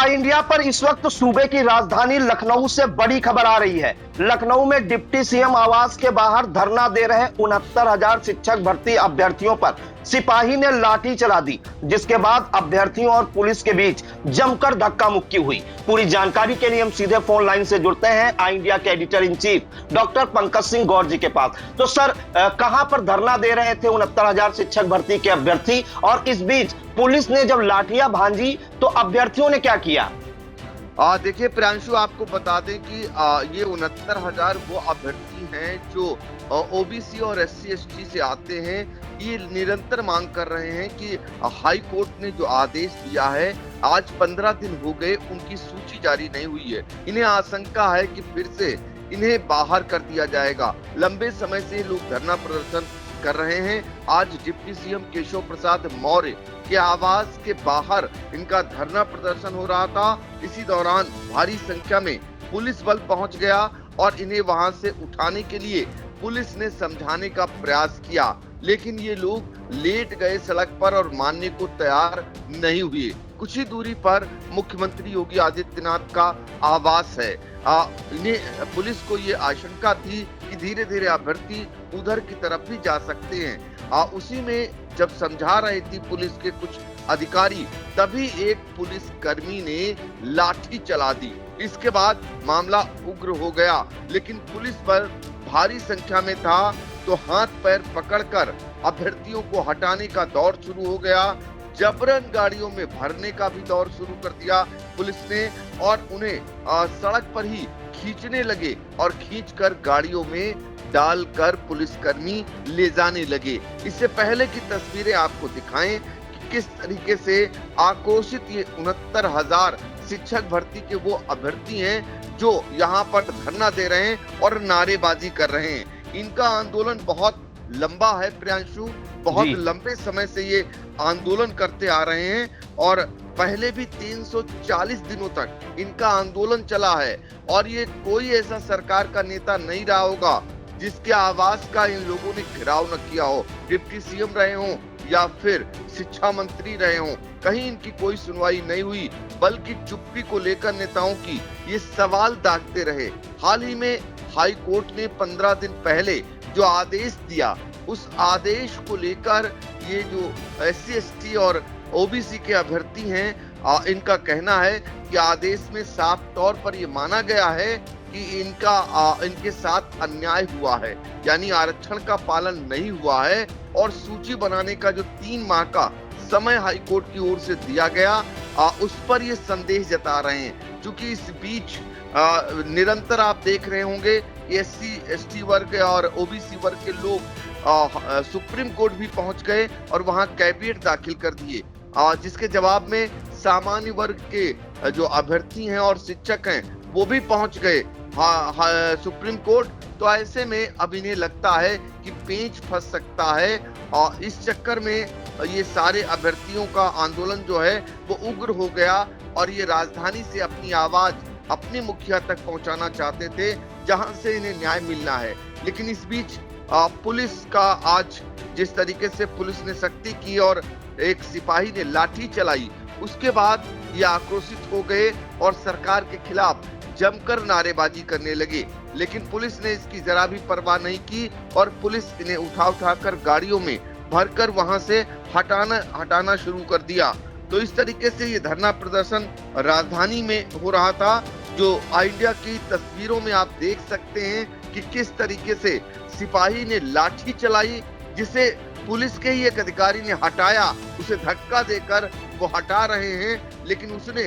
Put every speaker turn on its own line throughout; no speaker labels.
India पर इस वक्त सूबे की राजधानी लखनऊ से बड़ी खबर आ रही है। लखनऊ में डिप्टी सीएम आवास के बाहर धरना दे रहे 69,000 शिक्षक भर्ती अभ्यर्थियों पर सिपाही ने लाठी चला दी, जिसके बाद अभ्यर्थियों और पुलिस के बीच जमकर धक्का मुक्की हुई। पूरी जानकारी के लिए हम सीधे फोन लाइन से जुड़ते हैं आई इंडिया के editor in chief doctor Pankaj Singh Gaur ji के पास। तो सर, कहां पर धरना दे रहे थे 69,000 शिक्षक भर्ती के अभ्यर्थी, और इस बीच पुलिस ने जब लाठियां भांजी तो अभ्यर्थियों ने क्या किया?
देखिए प्रियांशु, आपको बता दें कि ये 69,000 वो अभ्यर्थी हैं जो ओबीसी और SC ST से आते हैं। ये निरंतर मांग कर रहे हैं कि हाई कोर्ट ने जो आदेश दिया है, आज 15 दिन हो गए, उनकी सूची जारी नहीं हुई है। इन्हें आशंका है कि फिर से इन्हें बाहर कर दिया जाएगा। लंबे समय से लोग धरना प्रदर्शन कर रहे हैं। आज डिप्टी सीएम केशव प्रसाद मौर्य के आवास के बाहर इनका धरना प्रदर्शन हो रहा था। इसी दौरान भारी संख्या में पुलिस बल पहुंच गया और इन्हें वहां से उठाने के लिए पुलिस ने समझाने का प्रयास किया, लेकिन ये लोग लेट गए सड़क पर और मानने को तैयार नहीं हुए। कुछ ही दूरी पर मुख्यमंत्री योगी आदित्यनाथ का आवास है। इन्हें पुलिस को ये आशंका थी कि धीरे धीरे अभ्यर्थी उधर की तरफ भी जा सकते हैं। उसी में जब समझा रही थी पुलिस के कुछ अधिकारी, तभी एक पुलिस कर्मी ने लाठी चला दी। इसके बाद मामला उग्र हो गया, लेकिन पुलिस बल भारी संख्या में था तो हाथ पैर पकड़कर अभ्यर्थियों को हटाने का दौर शुरू हो गया। जबरन गाड़ियों में भरने का भी दौर शुरू कर दिया पुलिस ने और उन्हें सड़क पर ही खींचने लगे और खींचकर गाड़ियों में डालकर पुलिसकर्मी ले जाने लगे। इससे पहले की तस्वीरें आपको दिखाएं कि किस तरीके से आक्रोशित ये 69,000 शिक्षक भर्ती के वो अभ्यर्थी हैं जो यहाँ पर धरना दे रहे हैं और नारेबाजी कर रहे हैं। इनका आंदोलन बहुत लंबा है प्रियांशु, बहुत लंबे समय से ये आंदोलन करते आ रहे हैं और पहले भी 340 दिनों तक इनका आंदोलन चला है। और ये कोई ऐसा सरकार का नेता नहीं रहा होगा जिसके आवास का इन लोगों ने घेराव न किया हो, डिप्टी सीएम रहे हों या फिर शिक्षा मंत्री रहे हों, कहीं इनकी कोई सुनवाई नहीं हुई, बल्कि चुप्पी को लेकर नेताओं की ये सवाल दागते रहे। हाल ही में हाई कोर्ट ने 15 दिन पहले जो आदेश दिया, उस आदेश को लेकर ये जो SC ST और OBC के अभ्यर्थी हैं, इनका कहना है कि आदेश में साफ तौर पर ये माना गया है कि इनके साथ अन्याय हुआ है, यानी आरक्षण का पालन नहीं हुआ है और सूची बनाने का जो 3 माह का समय हाई कोर्ट की ओर से दिया गया, उस पर ये संदेह जता रहे हैं। क्योंकि इस बीच निरंतर आप देख रहे होंगे SC ST वर्ग और OBC वर्ग के लोग सुप्रीम कोर्ट भी पहुंच गए और वहां कैविएट दाखिल कर दिए, जिसके जवाब में सामान्य वर्ग के जो अभ्यर्थी हैं और शिक्षक हैं वो भी पहुंच गए सुप्रीम कोर्ट। तो ऐसे में अब इन्हें लगता है कि पेंच फंस सकता है और इस चक्कर में ये सारे अभ्यर्थियों का आंदोलन जो है वो उग्र हो गया और ये राजधानी से अपनी आवाज अपने मुखिया तक पहुंचाना चाहते थे, जहां से इन्हें न्याय मिलना है। लेकिन इस बीच पुलिस का आज जिस तरीके से पुलिस ने सख्ती की और एक सिपाही ने लाठी चलाई, उसके बाद ये आक्रोशित हो गए और सरकार के खिलाफ जमकर नारेबाजी करने लगे। लेकिन पुलिस ने इसकी जरा भी परवाह नहीं की और पुलिस इन्हें उठा कर गाड़ियों में भरकर वहां से हटाना शुरू कर दिया। तो इस तरीके से ये धरना प्रदर्शन राजधानी में हो रहा था। जो ऑल इंडिया की तस्वीरों में आप देख सकते हैं कि किस तरीके से सिपाही ने लाठी चलाई, जिसे पुलिस के ही एक अधिकारी ने हटाया, उसे धक्का देकर वो हटा रहे हैं, लेकिन उसने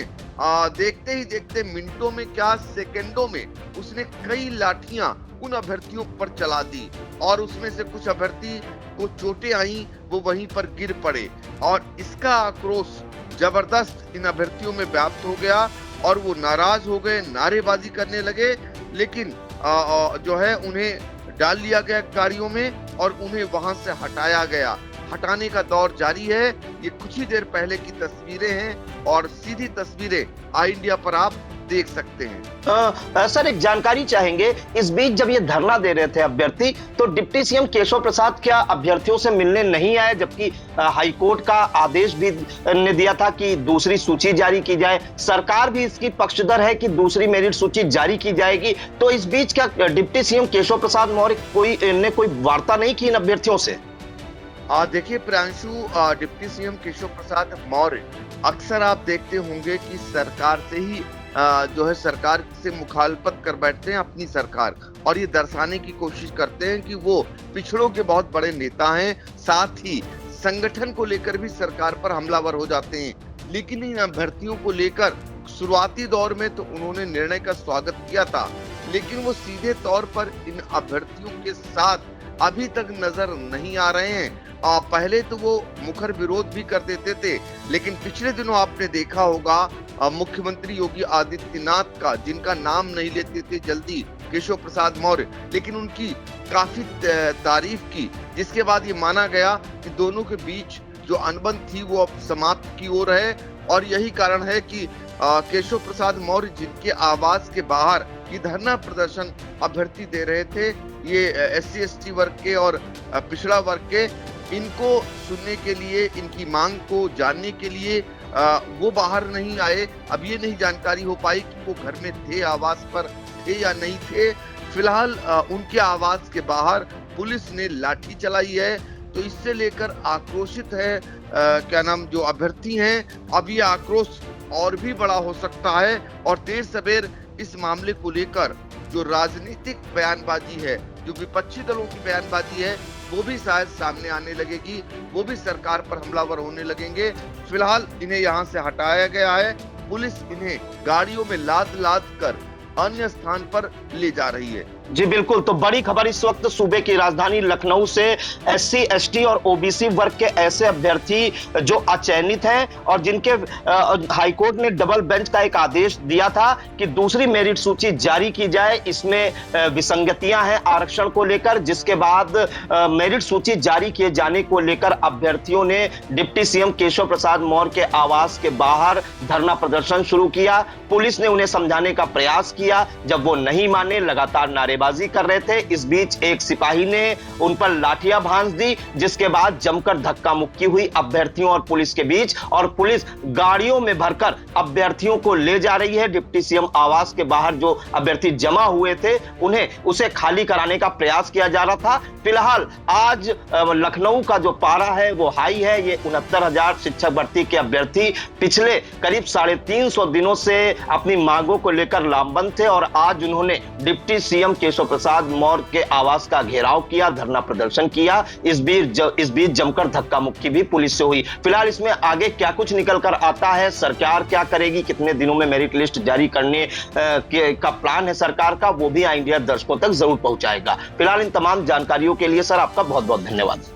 देखते ही देखते मिनटों में क्या सेकंडों में उसने कई लाठियां उन अभ्यर्थियों पर चला दी और उसमें से कुछ अभ्यर्थी को चोटें आई, वो वहीं पर गिर पड़े और इसका आक्रोश जबरदस्त इन अभ्यर्थियों में व्याप्त हो गया और वो नाराज हो गए, नारेबाजी करने लगे। लेकिन जो है उन्हें डाल लिया गया गाड़ियों में और उन्हें वहां से हटाया गया। हटाने का दौर जारी है। ये कुछ ही देर पहले की तस्वीरें हैं और सीधी तस्वीरें ऑल इंडिया पर आप देख सकते हैं।
सर, एक जानकारी चाहेंगे, इस बीच जब ये धरना दे रहे थे अभ्यर्थी, तो डिप्टी सीएम केशव प्रसाद क्या अभ्यर्थियों से मिलने नहीं आए, जबकि हाईकोर्ट का आदेश भी ने दिया था कि दूसरी सूची जारी की जाए, सरकार भी इसकी पक्षधर है कि दूसरी मेरिट सूची जारी की जाएगी, तो इस बीच क्या डिप्टी सीएम केशव प्रसाद मौर्य ने कोई वार्ता नहीं की इन अभ्यर्थियों से?
देखिए प्रियांशु, डिप्टी सीएम केशव प्रसाद मौर्य अक्सर आप देखते होंगे कि सरकार से ही जो है सरकार से मुखालफत कर बैठते हैं अपनी सरकार, और ये दर्शाने की कोशिश करते हैं कि वो पिछड़ों के बहुत बड़े नेता हैं, साथ ही संगठन को लेकर भी सरकार पर हमलावर हो जाते हैं। लेकिन इन अभ्यर्थियों को लेकर शुरुआती दौर में तो उन्होंने निर्णय का स्वागत किया था, लेकिन वो सीधे तौर पर इन अभ्यर्थियों के साथ अभी तक नजर नहीं आ रहे हैं। पहले तो वो मुखर विरोध भी कर देते थे, लेकिन पिछले दिनों आपने देखा होगा मुख्यमंत्री योगी आदित्यनाथ का, जिनका नाम नहीं लेते थे जल्दी केशव प्रसाद मौर्य, लेकिन उनकी काफी तारीफ की, जिसके बाद ये माना गया कि दोनों के बीच जो अनबन थी वो अब समाप्त की ओर है। और यही कारण है कि केशव प्रसाद मौर्य, जिनके आवास के बाहर ये धरना प्रदर्शन अभ्यर्थी दे रहे थे, ये SC ST वर्ग के और पिछड़ा वर्ग के, इनको सुनने के लिए, इनकी मांग को जानने के लिए वो बाहर नहीं आए। अब ये नहीं जानकारी हो पाई कि वो घर में थे, आवास पर थे या नहीं थे। फिलहाल उनके आवास के बाहर पुलिस ने लाठी चलाई है, तो इससे लेकर आक्रोशित है क्या नाम जो अभ्यर्थी हैं। अब ये आक्रोश और भी बड़ा हो सकता है और देर सवेर इस मामले को लेकर जो राजनीतिक बयानबाजी है, जो विपक्षी दलों की बयानबाजी है, वो भी शायद सामने आने लगेगी, वो भी सरकार पर हमलावर होने लगेंगे। फिलहाल इन्हें यहाँ से हटाया गया है, पुलिस इन्हें गाड़ियों में लाद कर अन्य स्थान पर ले जा रही है।
जी बिल्कुल, तो बड़ी खबर इस वक्त सूबे की राजधानी लखनऊ से SC ST और OBC वर्ग के ऐसे अभ्यर्थी जो अचयनित हैं और जिनके हाईकोर्ट ने डबल बेंच का एक आदेश दिया था कि दूसरी मेरिट सूची जारी की जाए, इसमें विसंगतियां हैं आरक्षण को लेकर, जिसके बाद मेरिट सूची जारी किए जाने को लेकर अभ्यर्थियों ने डिप्टी सीएम केशव प्रसाद मौर्य के आवास के बाहर धरना प्रदर्शन शुरू किया। पुलिस ने उन्हें समझाने का प्रयास किया, जब वो नहीं माने, लगातार नारेबाजी कर रहे थे। इस बीच एक सिपाही ने उन पर लाठियां भांज दी, जिसके बाद जमकर धक्का मुक्की हुई अभ्यर्थियों और पुलिस के बीच, और पुलिस गाड़ियों में भरकर अभ्यर्थियों को ले जा रही है। डिप्टी सीएम आवास के बाहर जो अभ्यर्थी जमा हुए थे, उसे खाली कराने का प्रयास किया जा रहा था। फिलहाल आज लखनऊ का जो पारा है वो हाई है। ये 69,000 शिक्षक भर्ती के अभ्यर्थी पिछले करीब 350 दिनों से अपनी मांगों को लेकर लामबंद थे और आज उन्होंने डिप्टी सीएम केशव प्रसाद मौर्य के आवास का घेराव किया, धरना प्रदर्शन किया। इस बीच जमकर धक्का मुक्की भी पुलिस से हुई। फिलहाल इसमें आगे क्या कुछ निकल कर आता है, सरकार क्या करेगी, कितने दिनों में मेरिट लिस्ट जारी करने का प्लान है सरकार का, वो भी ऑल इंडिया दर्शकों तक जरूर पहुंचाएगा। फिलहाल इन तमाम जानकारियों के लिए सर आपका बहुत बहुत धन्यवाद।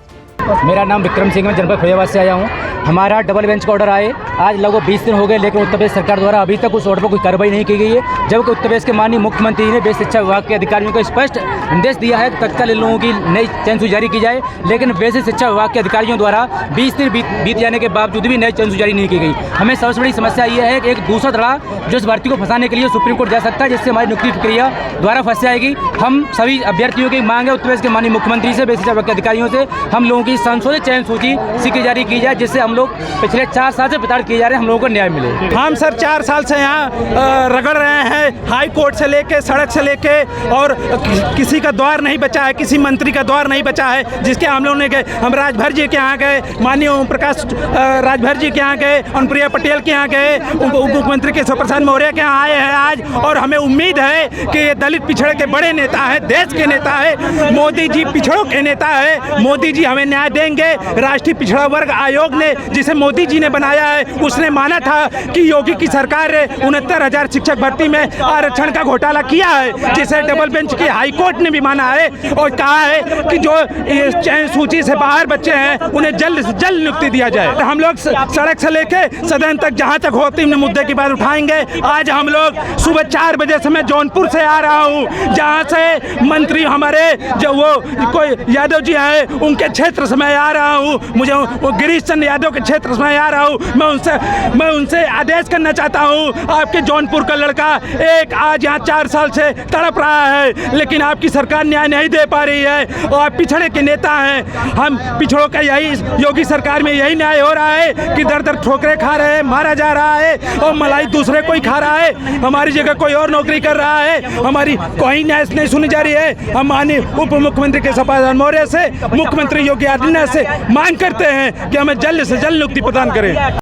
मेरा नाम विक्रम सिंह, मैं जनपद फैजाबाद से आया हूँ। हमारा डबल बेंच का ऑर्डर आए आज लगभग 20 दिन हो गए, लेकिन उत्तर प्रदेश सरकार द्वारा अभी तक उस ऑर्डर पर कोई कार्रवाई नहीं की गई है। जबकि उत्तर प्रदेश के माननीय मुख्यमंत्री ने बेसिक शिक्षा विभाग के अधिकारियों को स्पष्ट निर्देश दिया है कि तत्काल इन लोगों की नई चयन सूची जारी की जाए, लेकिन बेसिक शिक्षा विभाग के अधिकारियों द्वारा 20 दिन बीत जाने के बावजूद भी नई चयन सूची जारी नहीं की गई। हमें सबसे बड़ी समस्या यह है कि एक दूसरा धड़ा जो इस भर्ती को फंसाने के लिए सुप्रीम कोर्ट जा सकता है, जिससे हमारी नियुक्ति प्रक्रिया द्वारा फंस जाएगी। हम सभी अभ्यर्थियों की मांग है उत्तर प्रदेश के माननीय मुख्यमंत्री से, बेसिक शिक्षा विभाग के अधिकारियों से, हम लोगों की संशोधित चयन सूची शीघ्र जारी की जाए, जिससे हम लोग पिछले 4 साल से प्रताड़ित किए जा रहे हैं, हम लोगों को न्याय मिले।
हम सर 4 साल से यहाँ रगड़ रहे हैं, हाई कोर्ट से लेके सड़क से लेके, और किसी का द्वार नहीं बचा है, किसी मंत्री का द्वार नहीं बचा है जिसके हम लोगों ने गए। हम राजभर जी के यहाँ गए, माननीय ओम प्रकाश राजभर जी के यहाँ गए, अनुप्रिया पटेल के यहाँ गए, उप मुख्यमंत्री केशव प्रसाद मौर्य के यहाँ आए हैं आज, और हमें उम्मीद है कि ये दलित पिछड़े के बड़े नेता हैं, देश के नेता है, मोदी जी पिछड़ों के नेता है, मोदी जी हमें न्याय देंगे। राष्ट्रीय पिछड़ा वर्ग आयोग ने, जिसे मोदी जी ने बनाया है, उसने माना था कि योगी की सरकार ने 69,000 शिक्षक भर्ती में आरक्षण का घोटाला किया है, जिसे डबल बेंच की हाई कोर्ट ने भी माना है और कहा है कि जो चयन सूची से बाहर बच्चे हैं उन्हें जल्द से जल्द नियुक्ति दिया जाए। हम लोग सड़क से लेके सदन तक जहां तक होती है मुद्दे की बात उठाएंगे। आज हम लोग सुबह 4 बजे से मैं जौनपुर से आ रहा हूं, जहां से मंत्री हमारे जो वो कोई यादव जी हैं उनके क्षेत्र से मैं आ रहा हूं, मुझे वो गिरीश चंद्र यादव के क्षेत्र से मैं आ रहा हूं। मैं उनसे आदेश करना चाहता हूं, आपके जौनपुर का लड़का एक आज यहाँ 4 साल से तड़प रहा है, लेकिन आपकी सरकार न्याय नहीं दे पा रही है और आप पिछड़े के नेता हैं। हम पिछड़ों का यही योगी सरकार में यही न्याय हो रहा है कि दर दर ठोकरे खा रहे हैं, मारा जा रहा है और मलाई दूसरे कोई खा रहा है, हमारी जगह कोई और नौकरी कर रहा है, हमारी कोई न्याय नहीं सुनी जा रही है। हम माननीय उप मुख्यमंत्री केशव प्रसाद मौर्य से, मुख्यमंत्री योगी आदित्यनाथ से मांग करते हैं कि हमें जल्द से जल्द नियुक्ति प्रदान करें।